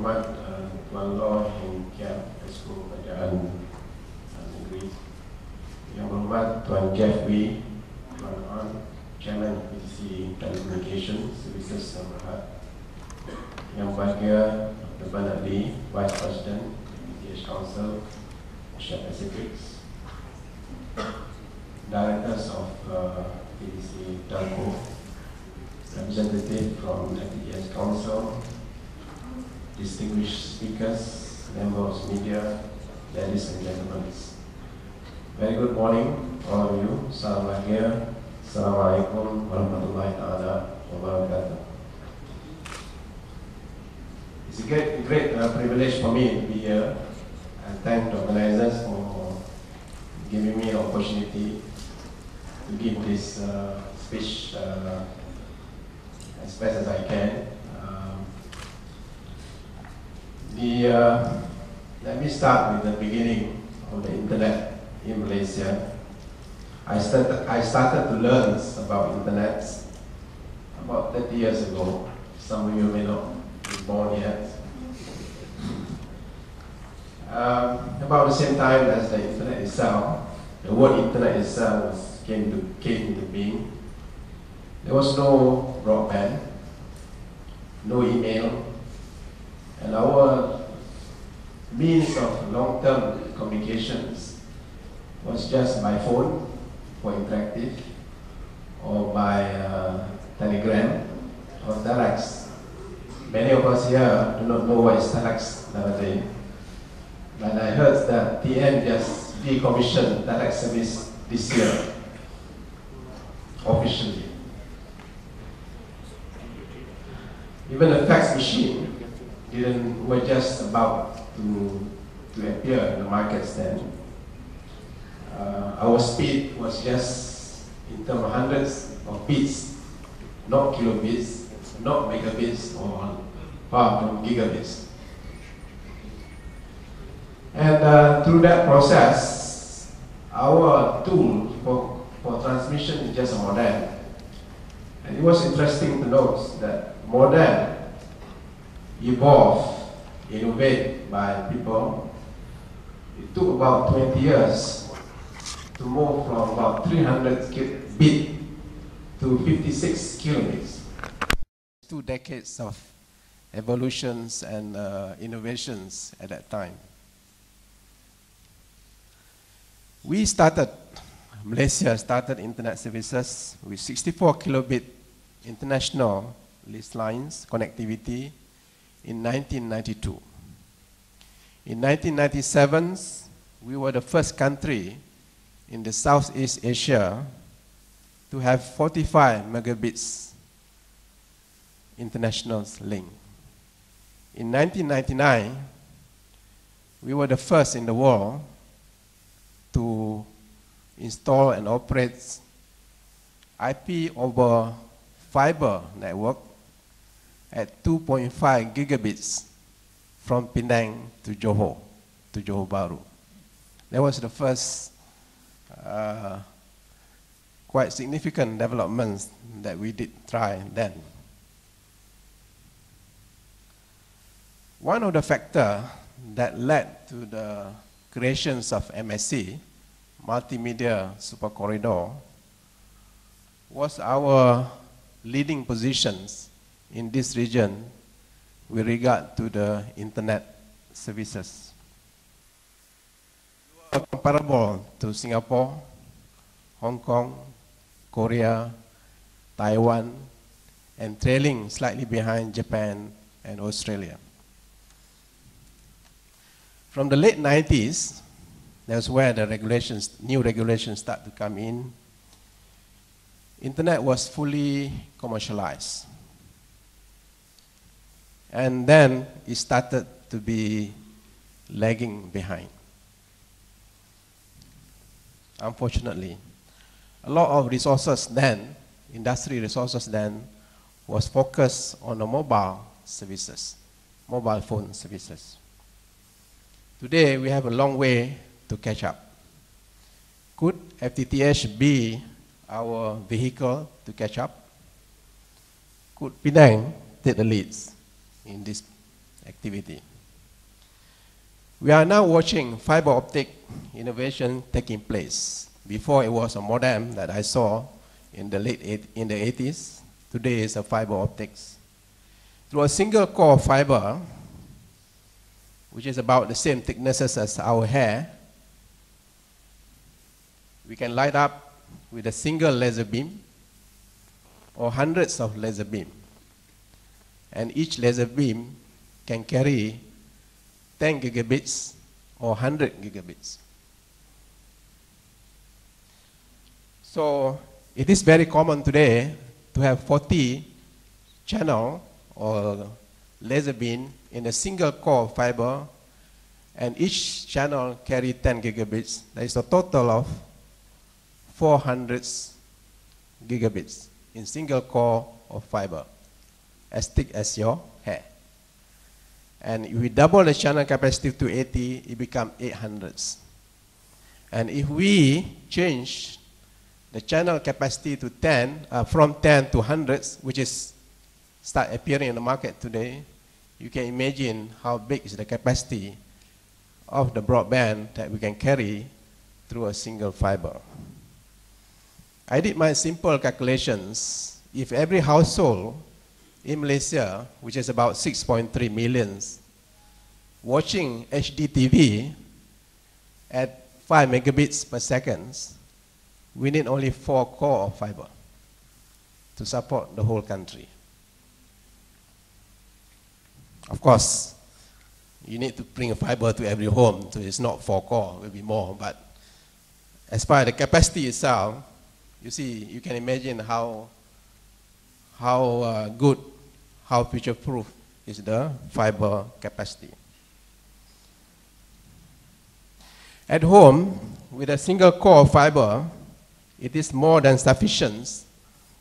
Hormat Tuan Law yang Kiam, Esko Kerajaan Negeri. Yang berhormat Tuan Jeffrey, Tuan An, Chairman PTC Telecommunication Services yang berhad. Yang berbahagia Dr. Bernard Lee, Vice President PTH Council Asia Pacific, Directors of PTC Telco, representative from FTTS Council, distinguished speakers, members of media, ladies and gentlemen. Very good morning, all of you. Salam bahagia. Assalamualaikum warahmatullahi wabarakatuh. It's a great privilege for me to be here. I thank the organizers for giving me the opportunity to give this speech as best as I can. Let me start with the beginning of the internet in Malaysia. I started to learn about internet about 30 years ago. Some of you may not be born yet. About the same time as the internet itself, the word internet itself came into being. There was no broadband, no email, and our means of long-term communications was just by phone for interactive, or by telegram or telex. Many of us here do not know what is telex nowadays, but I heard that TM just decommissioned telex service this year, officially. Even the fax machine were just about to appear in the markets then. Our speed was just in terms of hundreds of bits, not kilobits, not megabits, or far from gigabits. And through that process, our tool for transmission is just a modem. And it was interesting to note that modem evolved, innovated by people. It took about 20 years to move from about 300 bit to 56 kilobits. 2 decades of evolutions and innovations at that time. Malaysia started internet services with 64 kilobit international list lines connectivity in 1992. In 1997, we were the first country in the Southeast Asia to have 45 megabits international link. In 1999, we were the first in the world to install and operate IP over fiber network at 2.5 gigabits from Penang to Johor Bahru. That was the first quite significant developments that we did try then. One of the factors that led to the creations of MSC, Multimedia Super Corridor, was our leading positions in this region with regard to the internet services. We were comparable to Singapore, Hong Kong, Korea, Taiwan, and trailing slightly behind Japan and Australia. From the late 90s, that's where the new regulations start to come in. Internet was fully commercialized. And then it started to be lagging behind. Unfortunately, a lot of resources then, industry resources then, was focused on the mobile services, mobile phone services. Today, we have a long way to catch up. Could FTTH be our vehicle to catch up? Could Penang take the leads in this activity. We are now watching fiber optic innovation taking place. Before it was a modem that I saw in the in the 80s. Today is a fiber optics. Through a single core fiber, which is about the same thicknesses as our hair, we can light up with a single laser beam or hundreds of laser beam. And each laser beam can carry 10 gigabits or 100 gigabits. So it is very common today to have 40 channel or laser beam in a single core fiber, and each channel carry 10 gigabits. There is a total of 400 gigabits in single core of fiber, as thick as your hair. And if we double the channel capacity to 80, it becomes 800. And if we change the channel capacity to 10, from 10 to 100, which is start appearing in the market today, you can imagine how big is the capacity of the broadband that we can carry through a single fiber. I did my simple calculations. If every household in Malaysia, which is about 6.3 million, watching HD TV at 5 megabits per second, we need only 4 core of fiber to support the whole country. Of course, you need to bring a fiber to every home, so it's not 4 core, it will be more. But as far as the capacity itself, you see, you can imagine how good, how future-proof is the fiber capacity. At home, with a single core of fiber, it is more than sufficient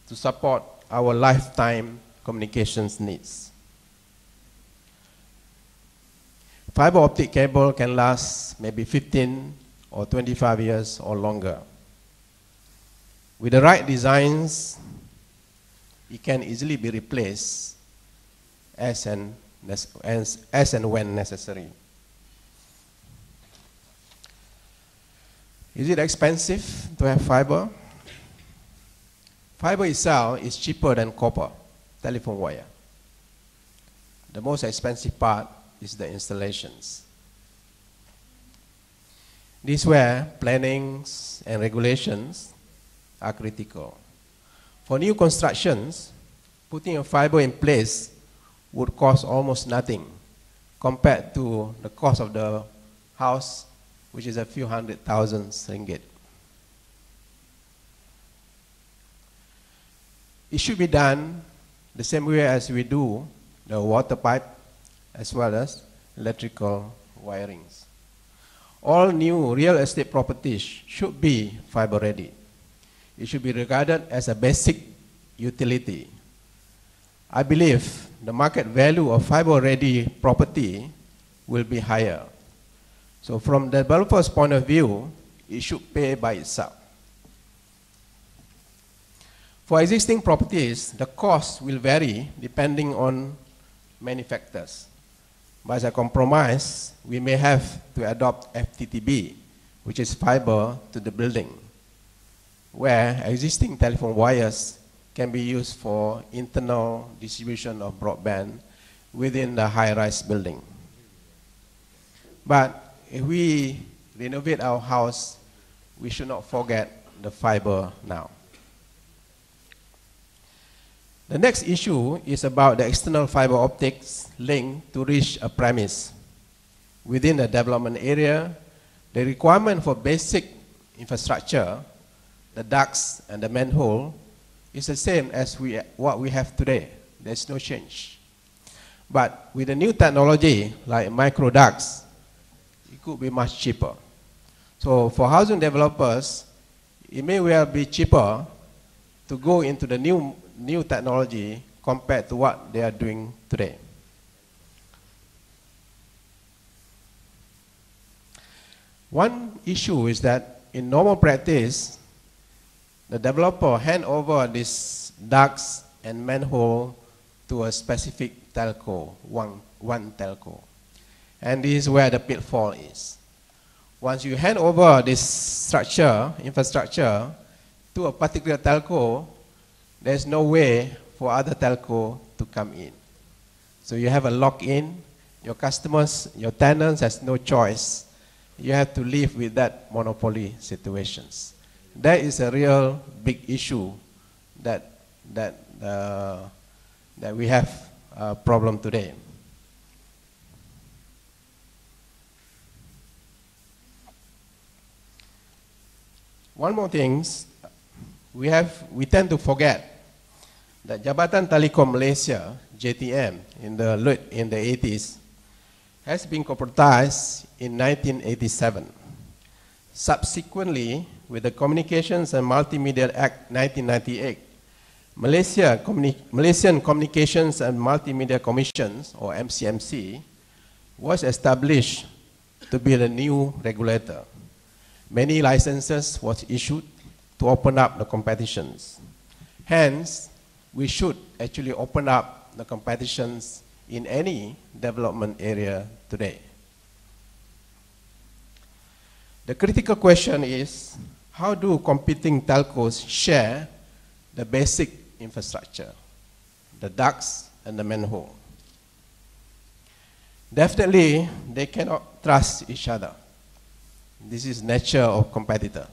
to support our lifetime communications needs. Fiber optic cable can last maybe 15 or 25 years or longer. With the right designs, it can easily be replaced as and when necessary. Is it expensive to have fiber? Fiber itself is cheaper than copper, telephone wire. The most expensive part is the installations. This is where plannings and regulations are critical. For new constructions, putting a fiber in place would cost almost nothing compared to the cost of the house, which is a few $100,000 ringgit. It should be done the same way as we do the water pipe as well as electrical wirings. All new real estate properties should be fiber ready. It should be regarded as a basic utility. I believe the market value of fiber ready property will be higher. So from the developer's point of view, it should pay by itself. For existing properties, the cost will vary depending on many factors. But as a compromise, we may have to adopt FTTB, which is fiber to the building, where existing telephone wires can be used for internal distribution of broadband within the high-rise building. But if we renovate our house, we should not forget the fiber now. The next issue is about the external fiber optics link to reach a premise. Within the development area, the requirement for basic infrastructure, the ducts and the manhole, is the same as what we have today. There's no change. But with the new technology like micro ducts, it could be much cheaper. So for housing developers, it may well be cheaper to go into the new technology compared to what they are doing today. One issue is that in normal practice, the developer hand over these ducts and manhole to a specific telco, one telco. And this is where the pitfall is. Once you hand over this structure, infrastructure, to a particular telco, there's no way for other telco to come in. So you have a lock-in, your customers, your tenants has no choice. You have to live with that monopoly situations. That is a real big issue that we have a problem today. One more thing, we tend to forget that Jabatan Telekom Malaysia, JTM, in the 80s, has been corporatized in 1987. Subsequently, with the Communications and Multimedia Act 1998, Malaysian Communications and Multimedia Commission, or MCMC, was established to be the new regulator. Many licenses was issued to open up the competitions. Hence, we should actually open up the competitions in any development area today. The critical question is, how do competing telcos share the basic infrastructure, the ducts and the manhole? Definitely, they cannot trust each other. This is nature of competitor.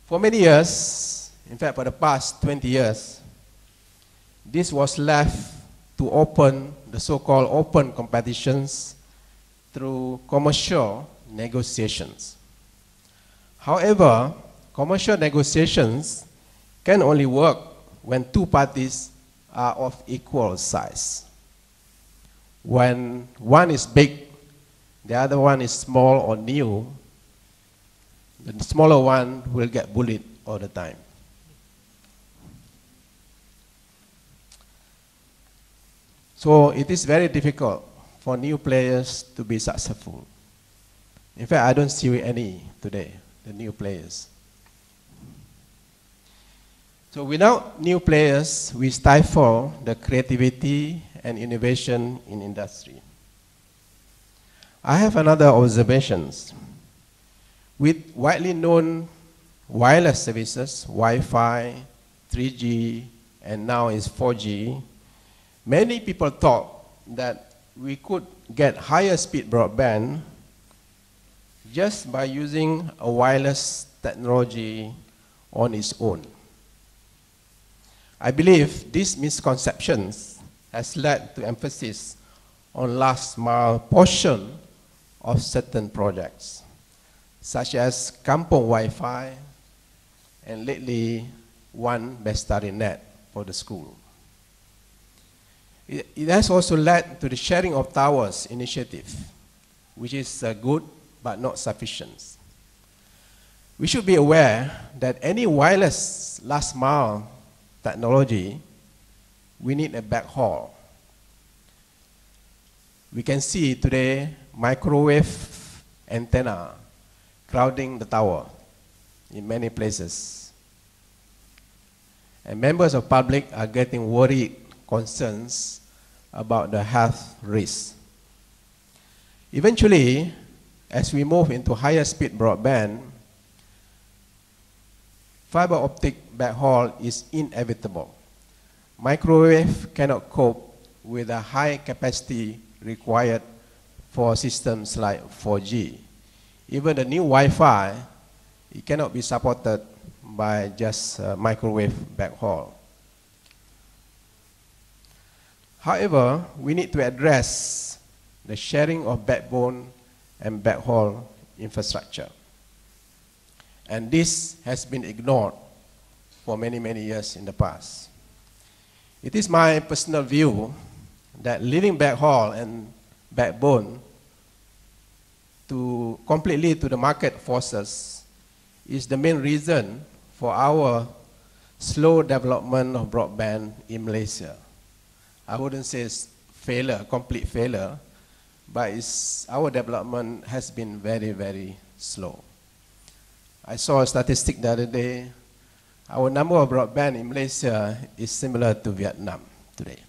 For many years, in fact for the past 20 years, this was left to open the so-called open competitions through commercial negotiations. However, commercial negotiations can only work when two parties are of equal size. When one is big, the other one is small or new, the smaller one will get bullied all the time. So it is very difficult for new players to be successful. In fact, I don't see any today, the new players. So without new players, we stifle the creativity and innovation in industry. I have another observations. With widely known wireless services, Wi-Fi, 3G, and now is 4G, many people thought that we could get higher speed broadband just by using a wireless technology on its own. I believe these misconceptions has led to emphasis on last mile portion of certain projects, such as Kampong Wi-Fi and lately One Bestari Net for the school. It has also led to the sharing of towers initiative, which is good but not sufficient. We should be aware that any wireless last mile technology, we need a backhaul. We can see today microwave antenna crowding the tower in many places. And members of public are getting worried, concerns about the health risks. Eventually, as we move into higher speed broadband, fiber optic backhaul is inevitable. Microwave cannot cope with the high capacity required for systems like 4G. Even the new Wi-Fi, it cannot be supported by just microwave backhaul. However, we need to address the sharing of backbone and backhaul infrastructure. And this has been ignored for many, many years in the past. It is my personal view that leaving backhaul and backbone completely to the market forces is the main reason for our slow development of broadband in Malaysia. I wouldn't say it's failure, complete failure, but our development has been very, very slow. I saw a statistic the other day, Our number of broadband in Malaysia is similar to Vietnam today.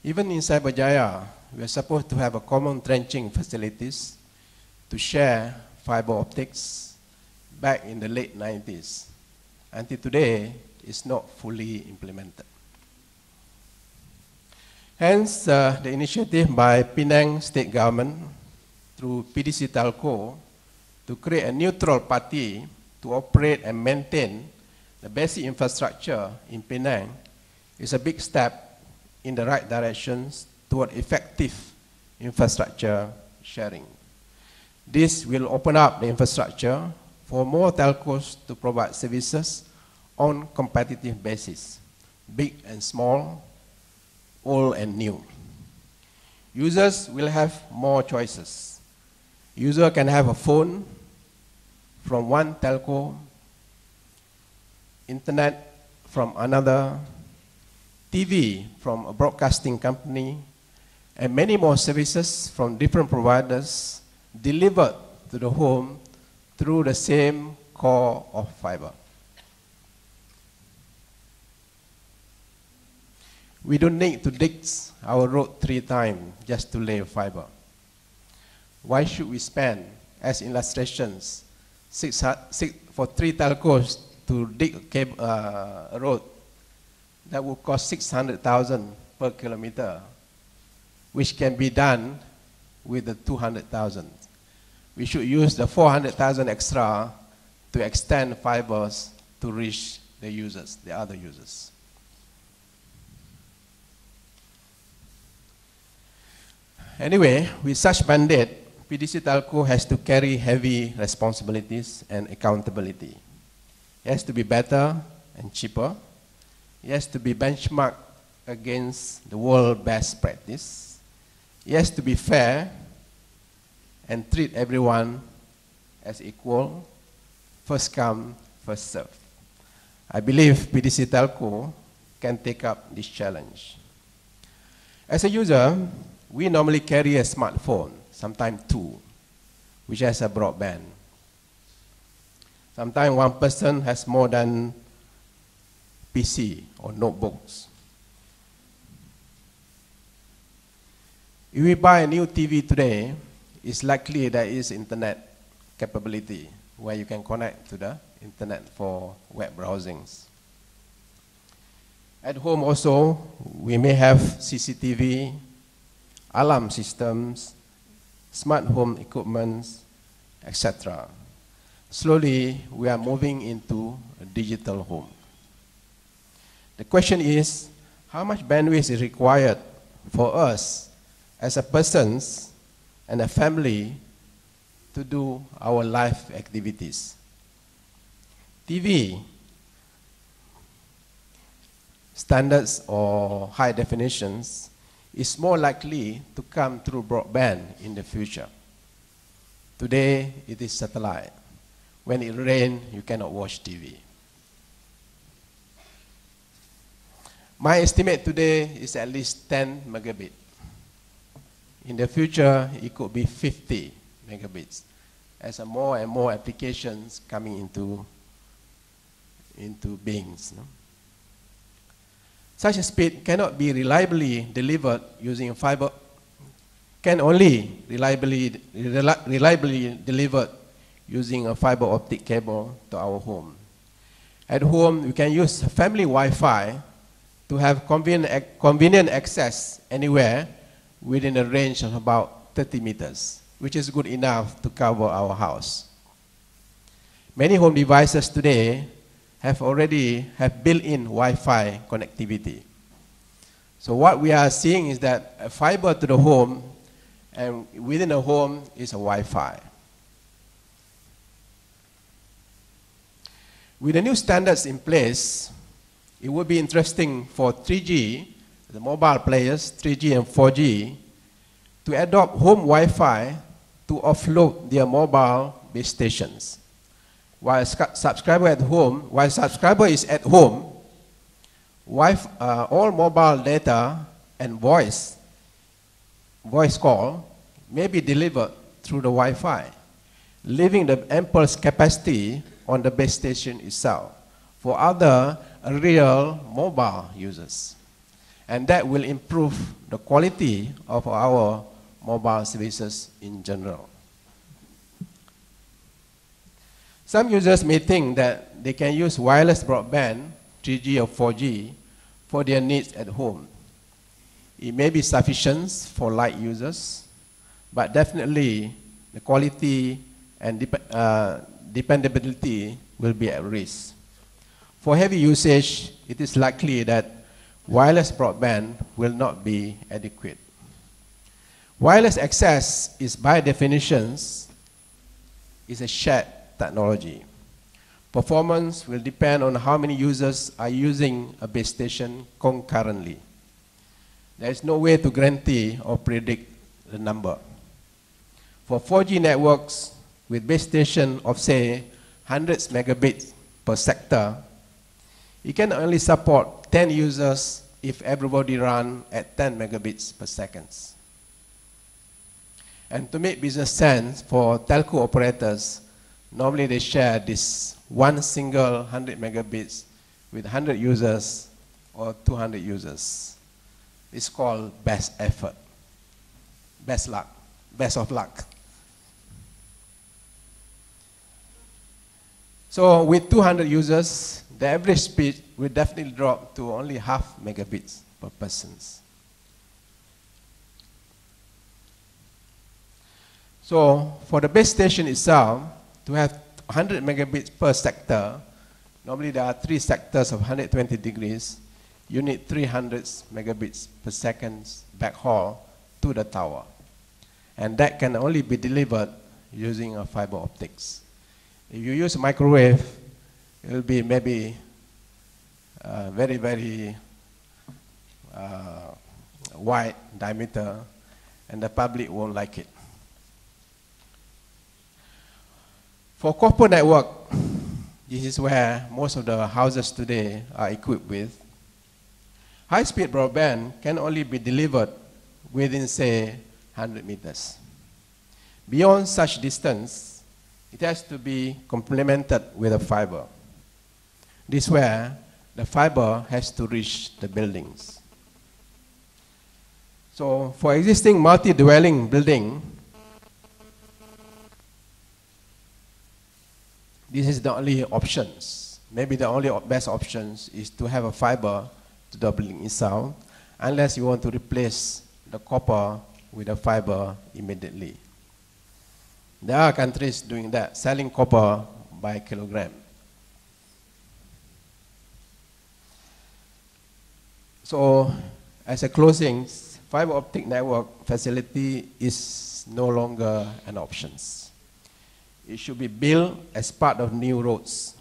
Even in Cyberjaya, we are supposed to have a common trenching facilities to share fiber optics back in the late 90s. Until today, it's not fully implemented. Hence, the initiative by Penang State Government through PDC Telco to create a neutral party to operate and maintain the basic infrastructure in Penang is a big step in the right directions toward effective infrastructure sharing. This will open up the infrastructure for more telcos to provide services on competitive basis, big and small, old and new. Users will have more choices. User can have a phone from one telco, internet from another, TV from a broadcasting company, and many more services from different providers delivered to the home through the same core of fiber. We don't need to dig our road 3 times just to lay fiber. Why should we spend, as illustrations, for 3 telcos to dig a road that will cost 600,000 per kilometer, which can be done with the 200,000. We should use the 400,000 extra to extend fibers to reach the users, the other users. Anyway, with such mandate, PDC Telco has to carry heavy responsibilities and accountability. It has to be better and cheaper. It has to be benchmarked against the world best practice. It has to be fair and treat everyone as equal, first come, first serve. I believe PDC Telco can take up this challenge. As a user, we normally carry a smartphone, sometimes 2, which has a broadband. Sometimes one person has more than PC or notebooks. If we buy a new TV today, it's likely there is internet capability where you can connect to the internet for web browsings. At home also, we may have CCTV, alarm systems, smart home equipment, etc. Slowly, we are moving into a digital home. The question is, how much bandwidth is required for us as a persons and a family to do our life activities? TV standards or high definitions is more likely to come through broadband in the future. Today, it is satellite. When it rains, you cannot watch TV. My estimate today is at least 10 megabit. In the future, it could be 50 megabits as more and more applications coming into beings. No? Such a speed cannot be reliably delivered using fiber, can only reliably delivered using a fiber optic cable to our home. At home, we can use family Wi-Fi to have convenient access anywhere within a range of about 30 meters, which is good enough to cover our house. Many home devices today already have built-in Wi-Fi connectivity. So what we are seeing is that a fiber to the home, and within a home is a Wi-Fi. With the new standards in place, it would be interesting for 3G, the mobile players, 3G and 4G, to adopt home Wi-Fi to offload their mobile base stations. While subscriber is at home, all mobile data and voice call may be delivered through the Wi-Fi. leaving the ample capacity on the base station itself for other real mobile users. And that will improve the quality of our mobile services in general. Some users may think that they can use wireless broadband, 3G or 4G, for their needs at home. It may be sufficient for light users, but definitely the quality and dependability will be at risk. For heavy usage, it is likely that wireless broadband will not be adequate. Wireless access is by definition is a shared technology. Performance will depend on how many users are using a base station concurrently. There is no way to guarantee or predict the number. For 4G networks with base station of say hundreds megabits per sector, it can only support 10 users if everybody run at 10 megabits per second. And to make business sense for telco operators, normally they share this one single 100 megabits with 100 users or 200 users. It's called best effort, best luck, best of luck. So with 200 users, the average speed will definitely drop to only half megabits per person. So for the base station itself, to have 100 megabits per sector, normally there are 3 sectors of 120 degrees, you need 300 megabits per second backhaul to the tower. And that can only be delivered using a fiber optics. If you use microwave, it will be maybe very, very wide diameter, and the public won't like it. For copper network, this is where most of the houses today are equipped with. High-speed broadband can only be delivered within, say, 100 meters. Beyond such distance, it has to be complemented with a fiber. This is where the fiber has to reach the buildings. So for existing multi-dwelling building, this is the only options. Maybe the only best options is to have a fiber to the building itself, unless you want to replace the copper with a fiber immediately. There are countries doing that, selling copper by kilogram. So, as a closing, fiber optic network facility is no longer an option. It should be built as part of new roads.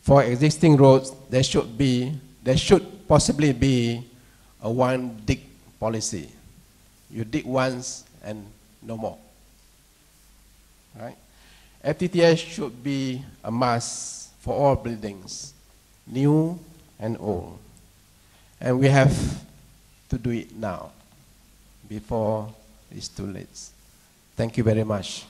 For existing roads, there should possibly be a one dig policy. You dig once and no more. Right? FTTH should be a must for all buildings, new and old. And we have to do it now, before it's too late. Thank you very much.